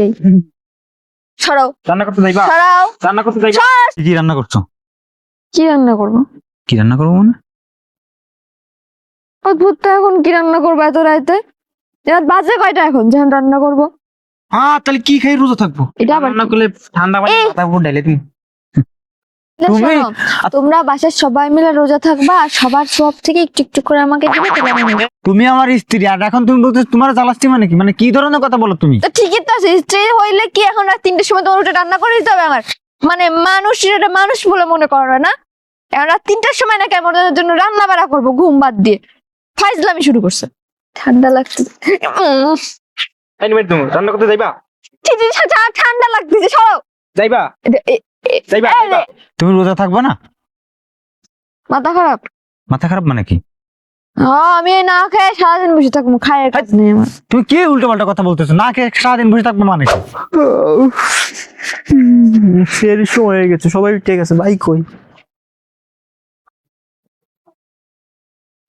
এই সরাও, রান্না করতে যাইবা? সরাও। রান্না করতে যাইবা? কি রান্না করছো? কি রান্না করবো? কি রান্না করবো মানে? অদ্ভুত তো, এখন কি রান্না করবো এত রাইতে? রাত বাজে কয়টা এখন যখন রান্না করবো? হ্যাঁ, তাহলে কি খাই রোজা থাকবো? এটা আবার রান্না কি? করলে ঠান্ডা পানি মাথা উপর ঢেলে তুমি। তুমি শোনো, তোমরা বাসার সবাই মিলে রোজা থাকবা আর সবার সব থেকে একটু একটু করে আমাকে দিবে, তাহলে আমি নেবো। তুমি আমার স্ত্রী আর এখন তুমি বলছো তোমার জ্বালাচ্ছি মানে কি? মানে কি ধরনের কথা বলো তুমি? তো ঠিকই তো আছে, স্ত্রী হইলে কি এখন রাত 3টের সময় তোমার উঠে রান্না করে দিতে হবে আমার? মানে মানুষ এটা মানুষ বলে মনে করো না? এখন রাত 3টের সময় নাকি আমার জন্য রান্না বাড়া করবো ঘুম বাদ দিয়ে? ফাইজলামি শুরু করছে। ঠান্ডা লাগছে। তুমি রান্না করতে যাইবা? ঠান্ডা লাগতেছে, সরো। যাইবা? যাইবা? যাইবা? তুমি রোজা থাকবা না? মাথা খারাপ? মাথা খারাপ মানে কি? হ্যাঁ, আমি না খেয়ে সারাদিন বসে থাকবো, খায়ের কাজ নেই আমার। তুমি কি উল্টো পাল্টা কথা বলতেছো? না খেয়ে সারাদিন বসে থাকবো মানে কি? ফের সময় হয়ে গেছে, সবাই ঠিক আছে। ভাই কই?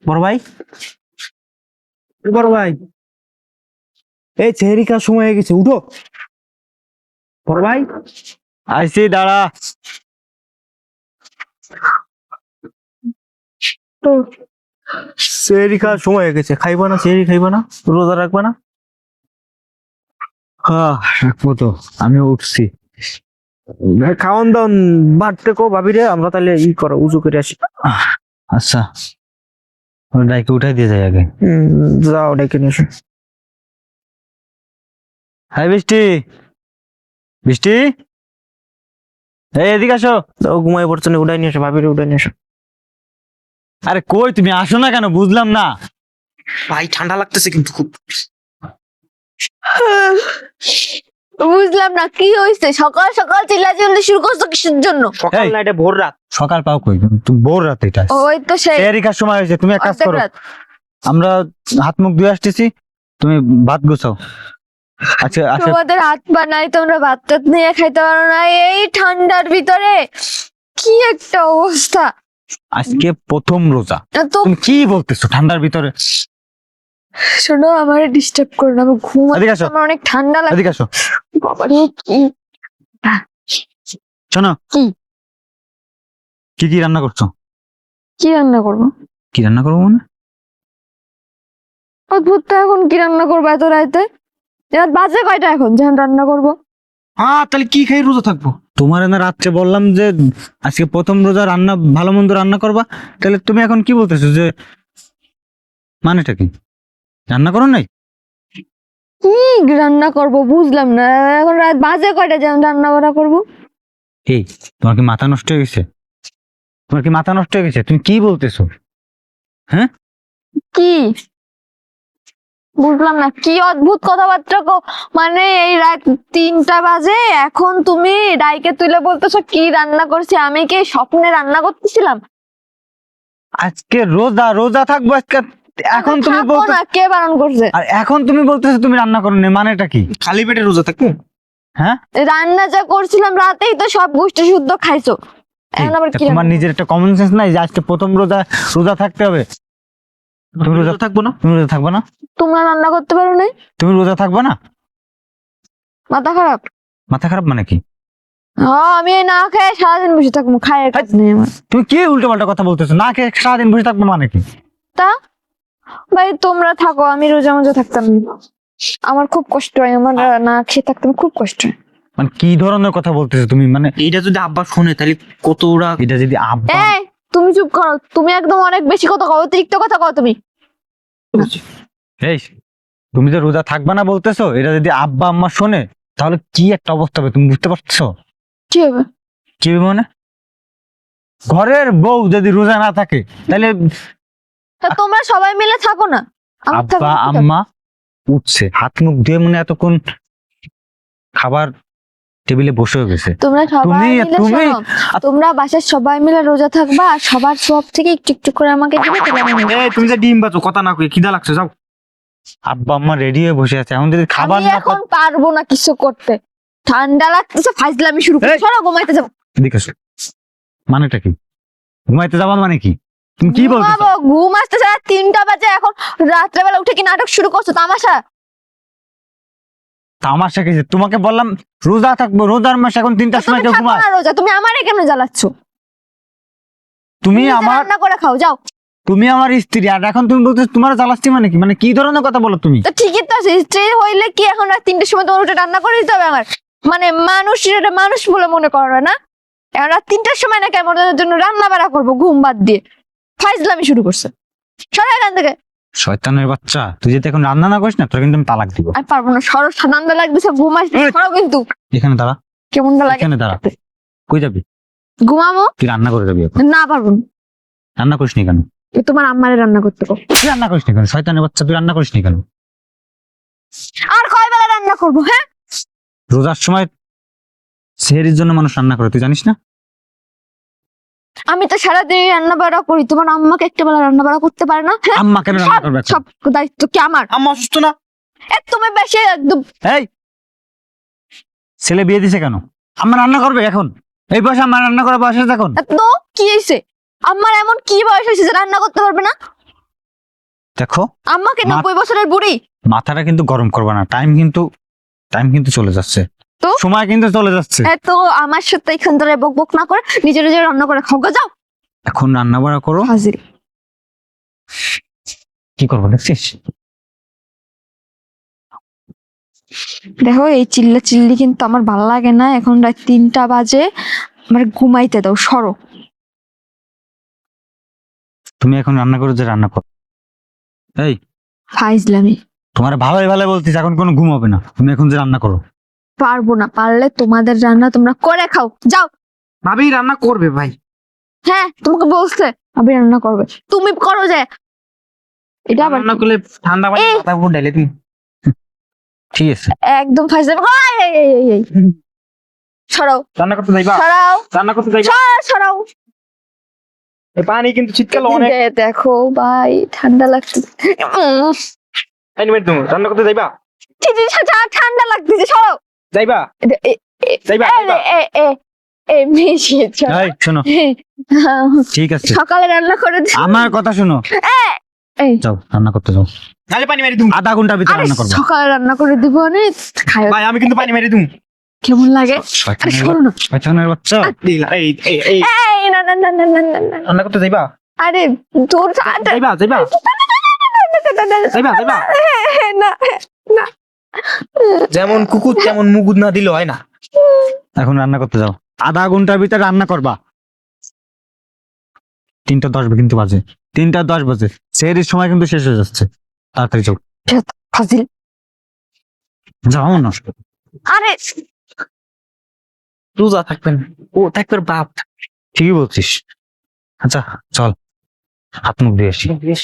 বড় ভাই, বড় ভাই, এই ছেড়ি কার সময় হয়ে গেছে, উঠো। বড় ভাই, আইসি, দাঁড়া। ছেড়ি খাওয়ার সময় হয়ে গেছে। খাইবা না? ছেড়ি খাইবা না? রোজা রাখবা না? হ্যাঁ, রাখবো তো। আমি উঠছি। খাওয়ান দাওন বাড়তে কো ভাবি রে, আমরা তাহলে ই করো, উজু করে আসি। আচ্ছা, ডাইকে উঠাই দিয়ে যাই আগে। যাও ডেকে নিয়ে এসো। হাই বৃষ্টি, বৃষ্টি, এই এদিকে আসো। যাও, ঘুমাই পড়ছে না, উঠাই নিয়ে এসো, ভাবি রে উঠাই নিয়ে এসো। আরে কই তুমি? আসো না কেন? বুঝলাম না। ভাই ঠান্ডা লাগতেছে কিন্তু খুব। বুঝলাম না কি হয়েছে, সকাল সকাল চিল্লাচিল্লি শুরু করছো কিসের জন্য? সকাল এই। না, এটা ভোর রাত। সকাল পাও কই? তুমি ভোর রাতে এটা। ওই তো সেই এরিকার সময় হয়েছে। তুমি এক কাজ অর্ধেক করো, রাত। আমরা হাত মুখ ধুয়ে আসতেছি, তুমি ভাত গুছাও। আচ্ছা আচ্ছা, তোমাদের হাত পা নাই, তোমরা ভাত টাত নিয়ে খাইতে পারো না এই ঠান্ডার ভিতরে? কি একটা অবস্থা! আজকে প্রথম রোজা, তো তুমি কি বলতেছো ঠান্ডার ভিতরে? শোনো, আমার ডিস্টার্ব করো না, আমি এদিকে আসো। ঘুমাচ্ছি, আমার অনেক ঠান্ডা লাগে। এদিকে আসো। বাবারে, কি শোনো, কি? কি কি রান্না করছো? কি রান্না করবো? কি রান্না করবো মানে? অদ্ভুত তো, এখন কি রান্না করবো এত রাইতে? রাত বাজে কয়টা এখন যখন রান্না করবো? হ্যাঁ, তাহলে কি খাই রোজা থাকবো? তোমার না রাত্রে বললাম যে আজকে প্রথম রোজা, রান্না ভালো মন্দ রান্না করবা, তাহলে তুমি এখন কি বলতেছো? যে মানেটা কি? রান্না করো নাই? কি রান্না করব বুঝলাম না, এখন রাত বাজে কয়টা যখন রান্না বান্না করবো? এই, তোমার কি মাথা নষ্ট হয়ে গেছে? তোমার কি মাথা নষ্ট হয়ে গেছে? তুমি কি বলতেছো? কি বুঝলাম না, কি অদ্ভুত কথাবার্তা মানে এই রাত 3টা বাজে, এখন তুমি ডাইকে তুলে বলতেছো কি রান্না করছি? আমি কি স্বপ্নে রান্না করতেছিলাম? আজকে রোজা, রোজা থাকবো আজকে। এখন তুমি থাকো বলতে, না, কে বারণ করছে? আর এখন তুমি বলতেছো তুমি রান্না করো নি, মানেটা কি? খালি পেটে রোজা থাকবো? হ্যাঁ, রান্না যা করছিলাম রাতেই তো সব গোষ্ঠী শুদ্ধ খাইছো, এখন আবার কি তোমার রান্না? নিজের একটা কমন সেন্স নাই যে আজকে প্রথম রোজা, রোজা থাকতে হবে? তুমি রোজা থাকবো না? তুমি রোজা থাকবে না? তোমরা রান্না করতে পারো না? তুমি রোজা থাকবে না? মাথা খারাপ? মাথা খারাপ মানে কি? হ্যাঁ, আমি না খেয়ে সারাদিন বসে থাকবো, খায়ের কাজ নেই আমার। তুমি কি উল্টো পাল্টা কথা বলতেছো? না খেয়ে সারাদিন বসে থাকবো মানে কি? তা ভাই, তোমরা থাকো, আমি রোজা মোজা থাকতাম না। আমার খুব কষ্ট হয়, আমার না খেয়ে থাকতাম খুব কষ্ট হয়। মানে কি ধরনের কথা বলতেছো তুমি? মানে এইটা যদি আব্বা শুনে তাহলে কত ওরা। এটা যদি আব্বা, এই, তুমি চুপ করো, তুমি একদম অনেক বেশি কথা কও, অতিরিক্ত কথা কও তুমি। এই, তুমি যে রোজা থাকবা না বলতেছো, এটা যদি আব্বা আম্মা শোনে তাহলে কি একটা অবস্থা হবে, তুমি বুঝতে পারছো? কি হবে? কি হবে মানে? ঘরের বউ যদি রোজা না থাকে তাহলে তা তোমরা সবাই মিলে থাকো না, আমার থাকো আব্বা না, কি থাকো? আম্মা উঠছে, হাত মুখ ধুয়ে মনে এতক্ষণ খাবার টেবিলে বসে গেছে। তোমরা সবাই তুমি- মিলে তুমি- শোনো, তোমরা বাসার সবাই মিলে রোজা থাকবা আর সবার সব থেকে একটু একটু করে আমাকে দিবে, তাহলে আমি নেবো। তুমি যে ডিম বাচো, কথা না কই, খিদা লাগছে, যাও। আব্বা আম্মা রেডি হয়ে বসে আছে, এখন যদি খাবার আমি না এখন পারবো না কিছু করতে, ঠান্ডা লাগতেছে, ফাইজলামি শুরু করে, এই! সরো, ঘুমাইতে যাবো। এদিকে এসো। মানেটা কি? ঘুমাইতে যাবা মানে কি? তুমি কি বলতেছো? ঘুমাবো, ঘুম আসতেছে, রাত 3টা বাজে, এখন রাত্রেবেলা উঠে কি নাটক শুরু করছো, তামাশা? তামাশা কিছু, তোমাকে বললাম রোজা থাকবো, রোজার মাস, এখন 3টার সময় তুমি কেউ থাকো ঘুমায়? না রোজা, তুমি আমারে কেন জ্বালাচ্ছ? তুমি নিজে আমার রান্না করে খাও যাও। তুমি আমার স্ত্রী, আর এখন তুমি বলছো তোমার জ্বালাচ্ছি, মানে কি? মানে কি ধরনের কথা বলো তুমি? তো ঠিকই তো আছে, স্ত্রী হইলে কি এখন রাত 3টার সময় তোমার উঠে রান্না করে দিতে হবে আমার? মানে মানুষ এটা মানুষ বলে মনে করো না? এখন রাত 3টার সময় নাকি আমার জন্য রান্না বাড়া করবো ঘুম বাদ দিয়ে? ফাইজলামি শুরু করছে। সরাই এখান থেকে। শয়তানের বাচ্চা, তুই যদি এখন রান্না না করিস না, তোর কিন্তু আমি তালাক দিব। আর পারবো না, সরো, ঠান্ডা লাগতেছে, ঘুমাস সরো কিন্তু। এখানে দাঁড়া, কেমনটা লাগে? এখানে দাঁড়া। কই যাবি? ঘুমাবো তুই রান্না করে যাবি এখন। না, পারবো না। রান্না করিস নি কেন? তোমার আম্মারে রান্না করতে কও। তুই রান্না করিস নি কেন? শয়তানের বাচ্চা, তুই রান্না করিস নি কেন? আর কয় বেলা রান্না করবো? হ্যাঁ, রোজার সময় সেহরির জন্য মানুষ রান্না করে, তুই জানিস না? আমি তো সারাদিন রান্না বাড়া করি, তোমার আম্মাকে একটা বেলা রান্না বাড়া করতে পারে না? হ্যাঁ, আম্মা কেন রান্না করবে এখন? সব দায়িত্ব কি আমার? আম্মা অসুস্থ না? তুমি বেশি একদম। এই ছেলে বিয়ে দিছে কেন? আম্মা রান্না করবে এখন? এই বয়সে আম্মা রান্না করার বয়স আছে এখন? তো কি হয়েছে? আমার এমন কি বয়স হয়েছে যে রান্না করতে পারবে না? দেখো, আম্মাকে মা- 90 বছরের বুড়ি। মাথাটা কিন্তু গরম করবে না, টাইম কিন্তু চলে যাচ্ছে, তো? সময় কিন্তু চলে যাচ্ছে। তো আমার সাথে এখান ধরে বক বক না করে নিজে নিজে রান্না করে খাও গো, যাও। এখন রান্না বাড়া করো, হাজির। কি করবো দেখছিস? দেখো, এই চিল্লা চিল্লি কিন্তু আমার ভালো লাগে না। এখন রাত 3টা বাজে, আমার ঘুমাইতে দাও, সরো। তুমি এখন রান্না করো, যে রান্না করো। এই ফাইজলামি। তোমার ভালোই ভালো বলছিস, এখন কোনো ঘুম হবে না, তুমি এখন যে রান্না করো। পারবো না, পারলে তোমাদের রান্না তোমরা করে খাও, যাও। ভাবি রান্না করবে ভাই। হ্যাঁ, তোমাকে বলছে আমি রান্না করবে, তুমি করো যে। এটা আবার রান্না করলে ঠান্ডা পানি এই। মাথায় উপর ঢেলে তুমি। ঠিক আছে, একদম ফাইজলামি। এই। সরাও, রান্না করতে যাইবা? সরাও, রান্না করতে যাইবা? সরাও। এই পানি কিন্তু শীতকালে অনেক। দেখো ভাই, ঠান্ডা লাগছে। এই নিবে তুমি রান্না করতে যাইবা? ঠান্ডা লাগতেছে, সরাও। যাইবা? যাইবা? যাইবা? এই শোনো, ঠিক আছে, সকালে রান্না করে আমার কথা শোনো, এই। যাও রান্না করতে যাও, নালে পানি মারি তুমি। আধা ঘন্টার ভিতরে আরে রান্না করবো। সকালে রান্না করে দিব না, খায়। ভাই আমি কিন্তু পানি মারি তুমি। কেমন লাগে? আরে সরো না। শয়তানের বাচ্চা, এই এই এই এই, না না না না না না না। রান্না করতে যাইবা? আরে তোর যাইবা? যাইবা? যাইবা? যাইবা? না না। যেমন কুকুর তেমন মুগুদ না দিলে হয় না। এখন রান্না করতে যাও, আধা ঘন্টার ভিতরে রান্না করবা। 3টা 10 কিন্তু বাজে, 3টা 10 বাজে, সেহরির সময় কিন্তু শেষ হয়ে যাচ্ছে, তাড়াতাড়ি যাও। ফাজিল। যাও না, আরে রোজা থাকবেন, ও থাকবে বাপ। ঠিকই বলছিস। আচ্ছা চল, হাত মুখ দিয়ে আসি। বেশ